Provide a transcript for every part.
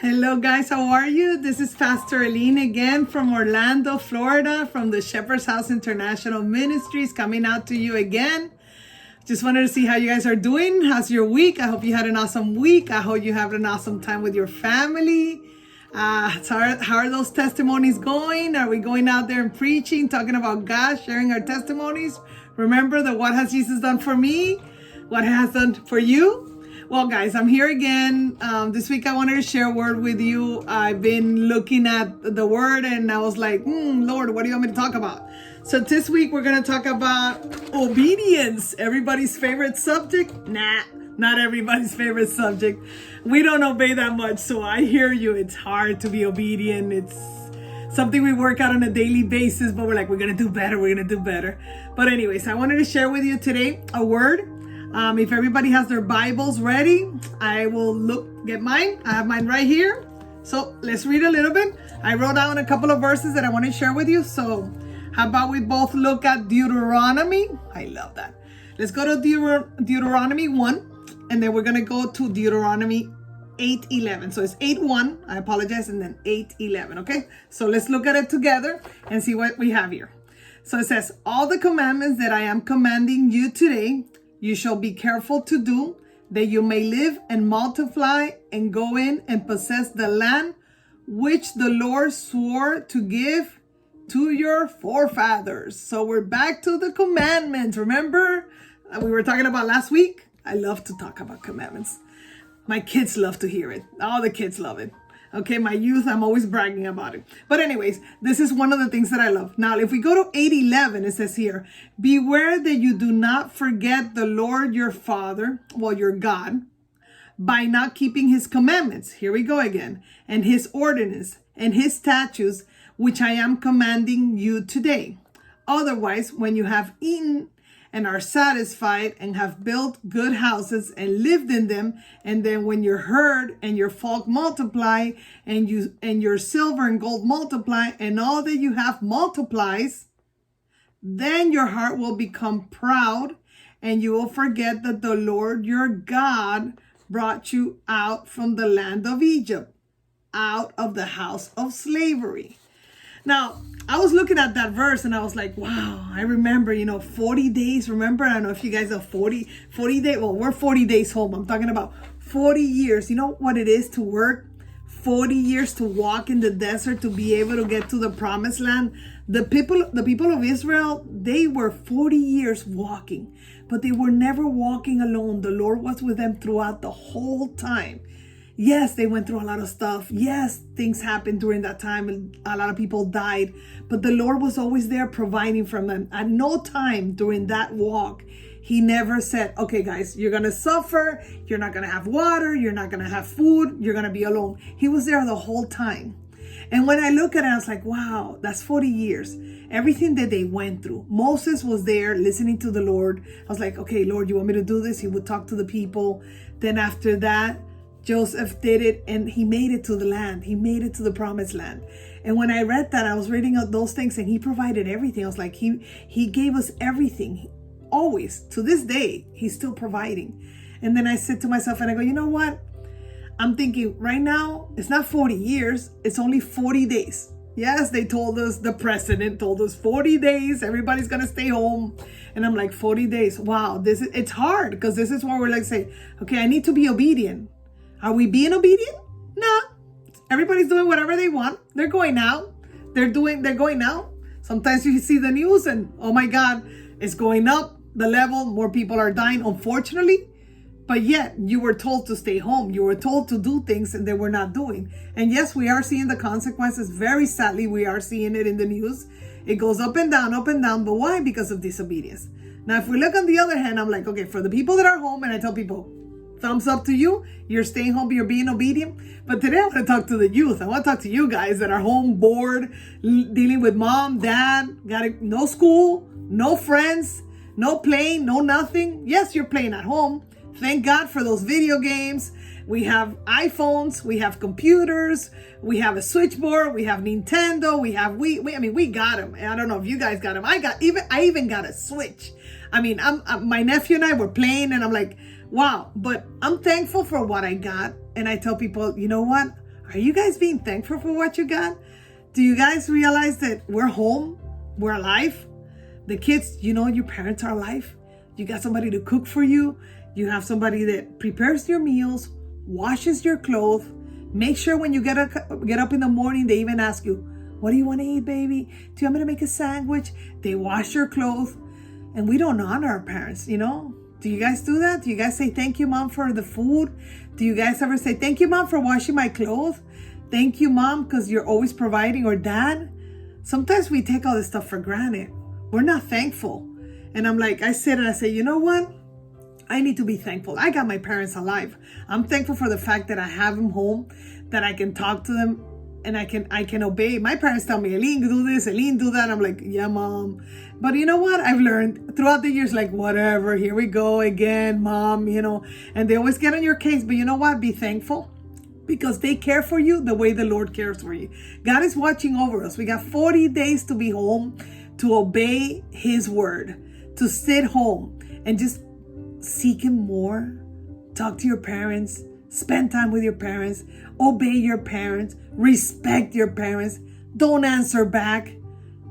Hello guys, how are you? This is Pastor Aline again from Orlando, Florida, from the Shepherd's House International Ministries, coming out to you again. Just wanted to see how you guys are doing. How's your week? I hope you had an awesome week. I hope you have an awesome time with your family. How are those testimonies going? Are we going out there and preaching, talking about God, sharing our testimonies? Remember that what has Jesus done for me? What has done for you? Well, guys, I'm here again. This week I wanted to share a word with you. I've been looking at the word and I was like, Lord, what do you want me to talk about? So this week we're going to talk about obedience. Everybody's favorite subject? Nah, not everybody's favorite subject. We don't obey that much, so I hear you. It's hard to be obedient. It's something we work out on a daily basis, but we're like, we're going to do better. We're going to do better. But anyways, I wanted to share with you today a word. If everybody has their Bibles ready, I will get mine. I have mine right here. So let's read a little bit. I wrote down a couple of verses that I want to share with you. So how about we both look at Deuteronomy? I love that. Let's go to Deuteronomy 1, and then we're going to go to Deuteronomy 8:11. So it's 8:1, I apologize, and then 8:11, okay? So let's look at it together and see what we have here. So it says, all the commandments that I am commanding you today, you shall be careful to do, that you may live and multiply and go in and possess the land which the Lord swore to give to your forefathers. So we're back to the commandments. Remember, we were talking about last week? I love to talk about commandments. My kids love to hear it. All the kids love it. Okay, my youth, I'm always bragging about it. But anyways, this is one of the things that I love. Now, if we go to 8:11, it says here, beware that you do not forget the Lord your Father, well, your God, by not keeping his commandments. Here we go again. And his ordinance and his statutes, which I am commanding you today. Otherwise, when you have eaten and are satisfied and have built good houses and lived in them, and then when your herd and your flock multiply, and your silver and gold multiply, and all that you have multiplies, then your heart will become proud, and you will forget that the Lord your God brought you out from the land of Egypt, out of the house of slavery. Now, I was looking at that verse and I was like, wow, I remember, 40 days. Remember, I don't know if you guys are 40 days. Well, we're 40 days home. I'm talking about 40 years. You know what it is to work 40 years to walk in the desert to be able to get to the promised land? The people of Israel, they were 40 years walking, but they were never walking alone. The Lord was with them throughout the whole time. Yes, they went through a lot of stuff. Yes, things happened during that time and a lot of people died. But the Lord was always there providing for them. At no time during that walk, he never said, okay, guys, you're going to suffer. You're not going to have water. You're not going to have food. You're going to be alone. He was there the whole time. And when I look at it, I was like, wow, that's 40 years. Everything that they went through. Moses was there listening to the Lord. I was like, okay, Lord, you want me to do this? He would talk to the people. Then after that, Joseph did it and he made it to the land. He made it to the promised land. And when I read that, I was reading out those things and he provided everything. I was like, he gave us everything. Always, to this day, he's still providing. And then I said to myself and I go, you know what? I'm thinking right now, it's not 40 years. It's only 40 days. Yes, they told us, the president told us 40 days, everybody's going to stay home. And I'm like, 40 days. Wow, it's hard because this is what we're like saying, okay, I need to be obedient. Are we being obedient? No. Everybody's doing whatever they want. They're going out. They're going out. Sometimes you see the news and, oh my God, it's going up the level. More people are dying, unfortunately. But yet you were told to stay home. You were told to do things and they were not doing. And yes, we are seeing the consequences. Very sadly, we are seeing it in the news. It goes up and down, up and down. But why? Because of disobedience. Now, if we look on the other hand, I'm like, okay, for the people that are home, and I tell people, thumbs up to you. You're staying home, you're being obedient. But today I want to talk to the youth. I want to talk to you guys that are home, bored, dealing with mom, dad, no school, no friends, no playing, no nothing. Yes, you're playing at home. Thank God for those video games. We have iPhones, we have computers, we have a switchboard, we have Nintendo, we have we got them. I don't know if you guys got them. I even got a Switch. My nephew and I were playing and I'm like, wow. But I'm thankful for what I got. And I tell people, you know what? Are you guys being thankful for what you got? Do you guys realize that we're home? We're alive? The kids, your parents are alive. You got somebody to cook for you. You have somebody that prepares your meals, washes your clothes. Make sure when you get up in the morning, they even ask you, what do you want to eat, baby? Do you want me to make a sandwich? They wash your clothes. And we don't honor our parents, Do you guys do that? Do you guys say, thank you, Mom, for the food? Do you guys ever say, thank you, Mom, for washing my clothes? Thank you, Mom, because you're always providing, or Dad? Sometimes we take all this stuff for granted. We're not thankful. And I sit and I say, you know what? I need to be thankful. I got my parents alive. I'm thankful for the fact that I have them home, that I can talk to them, and I can obey. My parents tell me, Aline, do this, Aline, do that. I'm like, yeah, Mom. But you know what? I've learned throughout the years, whatever, here we go again, Mom, and they always get on your case. But you know what? Be thankful, because they care for you the way the Lord cares for you. God is watching over us. We got 40 days to be home, to obey His word, to sit home and just seek Him more. Talk to your parents. Spend time with your parents. Obey your parents. Respect your parents. Don't answer back.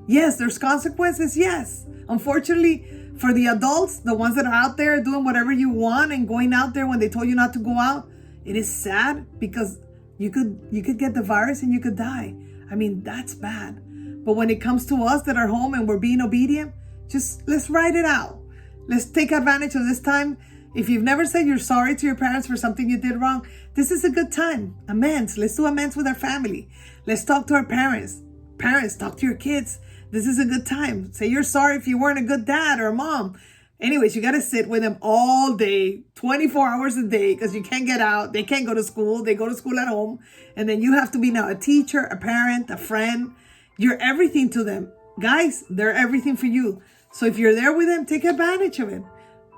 Yes, there's consequences. Yes. Unfortunately, for the adults, the ones that are out there doing whatever you want and going out there when they told you not to go out, it is sad, because you could get the virus and you could die. I mean, that's bad. But when it comes to us that are home and we're being obedient, just let's ride it out. Let's take advantage of this time. If you've never said you're sorry to your parents for something you did wrong, this is a good time. Amends. Let's do amends with our family. Let's talk to our parents. Parents, talk to your kids. This is a good time. Say you're sorry if you weren't a good dad or a mom. Anyways, you got to sit with them all day, 24 hours a day, because you can't get out. They can't go to school. They go to school at home. And then you have to be now a teacher, a parent, a friend. You're everything to them. Guys, they're everything for you. So if you're there with them, take advantage of it.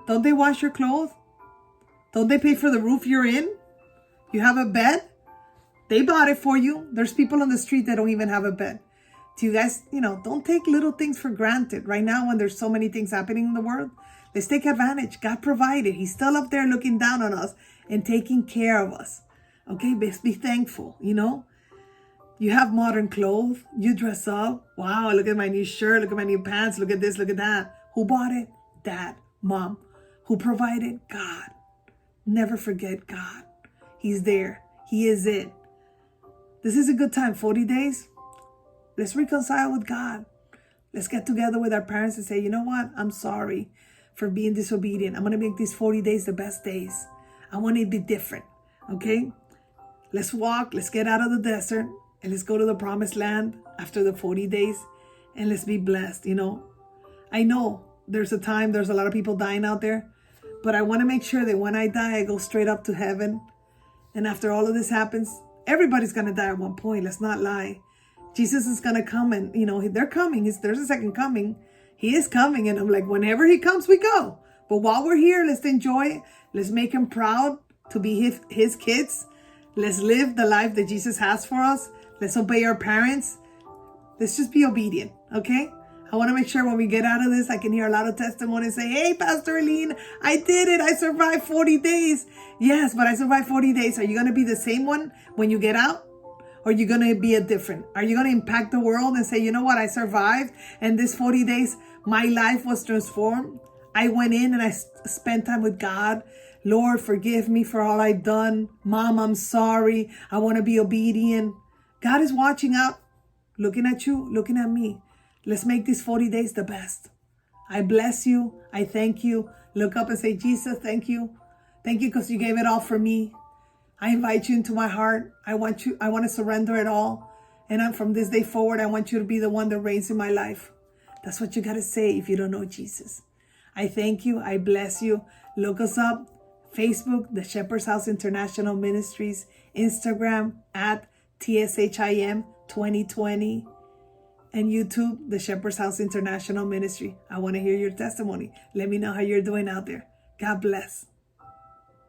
Don't they wash your clothes? Don't they pay for the roof you're in? You have a bed? They bought it for you. There's people on the street that don't even have a bed. Do you guys, don't take little things for granted. Right now, when there's so many things happening in the world, let's take advantage. God provided. He's still up there looking down on us and taking care of us. Okay, let's be thankful, You have modern clothes. You dress up. Wow, look at my new shirt. Look at my new pants. Look at this. Look at that. Who bought it? Dad, Mom. Who provided? God. Never forget God. He's there. He is it. This is a good time. 40 days. Let's reconcile with God. Let's get together with our parents and say, you know what? I'm sorry for being disobedient. I'm going to make these 40 days the best days. I want it to be different. Okay? Let's walk. Let's get out of the desert. And let's go to the promised land after the 40 days. And let's be blessed, I know there's a lot of people dying out there. But I want to make sure that when I die, I go straight up to heaven. And after all of this happens, everybody's going to die at one point. Let's not lie. Jesus is going to come and, they're coming. There's a second coming. He is coming. And I'm like, whenever He comes, we go. But while we're here, let's enjoy it. Let's make Him proud to be his kids. Let's live the life that Jesus has for us. Let's obey our parents. Let's just be obedient, okay? I want to make sure when we get out of this, I can hear a lot of testimonies say, hey, Pastor Aline, I did it. I survived 40 days. Yes, but I survived 40 days. Are you going to be the same one when you get out? Or are you going to be a different? Are you going to impact the world and say, you know what? I survived. And this 40 days, my life was transformed. I went in and I spent time with God. Lord, forgive me for all I've done. Mom, I'm sorry. I want to be obedient. God is watching out, looking at you, looking at me. Let's make these 40 days the best. I bless you. I thank you. Look up and say, Jesus, thank you. Thank you because you gave it all for me. I invite you into my heart. I want to surrender it all. And from this day forward, I want you to be the one that reigns in my life. That's what you got to say if you don't know Jesus. I thank you. I bless you. Look us up. Facebook, the Shepherd's House International Ministries. Instagram at TSHIM 2020. And YouTube, the Shepherd's House International Ministry. I want to hear your testimony. Let me know how you're doing out there. God bless.